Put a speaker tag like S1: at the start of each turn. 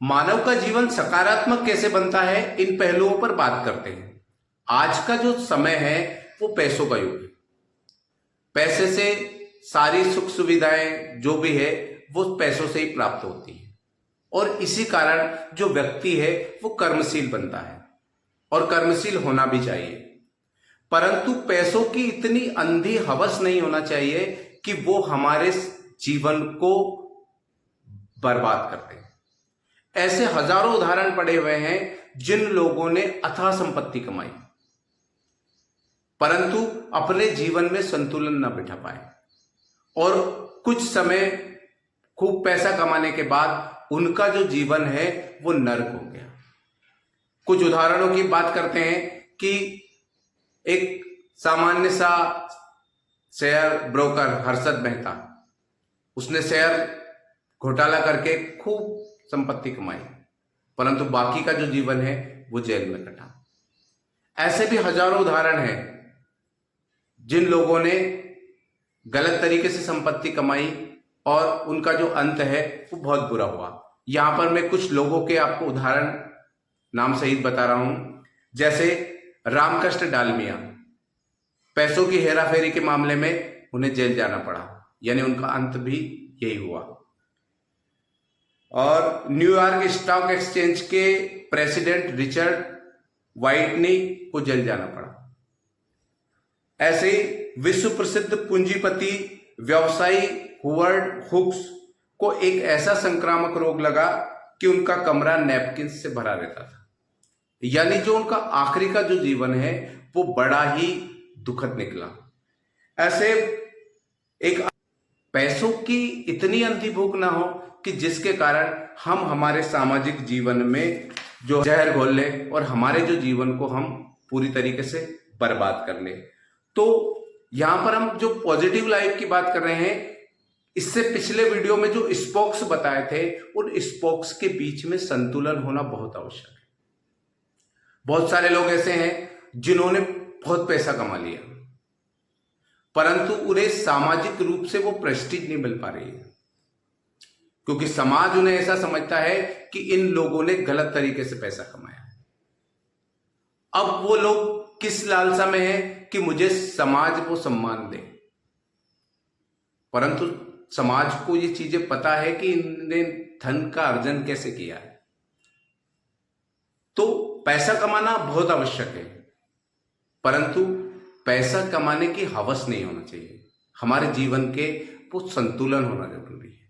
S1: मानव का जीवन सकारात्मक कैसे बनता है, इन पहलुओं पर बात करते हैं। आज का जो समय है वो पैसों का युग है। पैसे से सारी सुख सुविधाएं जो भी है वो पैसों से ही प्राप्त होती है, और इसी कारण जो व्यक्ति है वो कर्मशील बनता है, और कर्मशील होना भी चाहिए। परंतु पैसों की इतनी अंधी हवस नहीं होना चाहिए कि वो हमारे जीवन को बर्बाद कर दे। ऐसे हजारों उदाहरण पड़े हुए हैं जिन लोगों ने अथाह संपत्ति कमाई परंतु अपने जीवन में संतुलन न बिठा पाए, और कुछ समय खूब पैसा कमाने के बाद उनका जो जीवन है वो नर्क हो गया। कुछ उदाहरणों की बात करते हैं कि एक सामान्य सा शेयर ब्रोकर हर्षद मेहता, उसने शेयर घोटाला करके खूब संपत्ति कमाई, परंतु बाकी का जो जीवन है वो जेल में कटा। ऐसे भी हजारों उदाहरण हैं जिन लोगों ने गलत तरीके से संपत्ति कमाई और उनका जो अंत है वो बहुत बुरा हुआ। यहां पर मैं कुछ लोगों के आपको उदाहरण नाम सहित बता रहा हूं। जैसे रामकृष्ण डालमिया, पैसों की हेराफेरी के मामले में उन्हें जेल जाना पड़ा, यानी उनका अंत भी यही हुआ। और न्यूयॉर्क स्टॉक एक्सचेंज के प्रेसिडेंट रिचर्ड व्हाइटनी को जेल जाना पड़ा। ऐसे ही विश्व प्रसिद्ध पूंजीपति व्यवसायी हुवर्ड हुक्स को एक ऐसा संक्रामक रोग लगा कि उनका कमरा नैपकिन से भरा रहता था, यानी जो उनका आखिरी का जो जीवन है वो बड़ा ही दुखद निकला। ऐसे एक पैसों की इतनी अंधी भूख ना हो कि जिसके कारण हम हमारे सामाजिक जीवन में जो जहर घोल लें और हमारे जो जीवन को हम पूरी तरीके से बर्बाद कर लें। तो यहां पर हम जो पॉजिटिव लाइफ की बात कर रहे हैं, इससे पिछले वीडियो में जो स्पोक्स बताए थे उन स्पोक्स के बीच में संतुलन होना बहुत आवश्यक है। बहुत सारे लोग ऐसे हैं जिन्होंने बहुत पैसा कमा लिया परंतु उन्हें सामाजिक रूप से वो प्रेस्टीज नहीं मिल पा रही है, क्योंकि समाज उन्हें ऐसा समझता है कि इन लोगों ने गलत तरीके से पैसा कमाया। अब वो लोग किस लालसा में है कि मुझे समाज को सम्मान दे, परंतु समाज को ये चीजें पता है कि इन्होंने धन का अर्जन कैसे किया है। तो पैसा कमाना बहुत आवश्यक है, परंतु पैसा कमाने की हवस नहीं होना चाहिए। हमारे जीवन के वो संतुलन होना जरूरी है।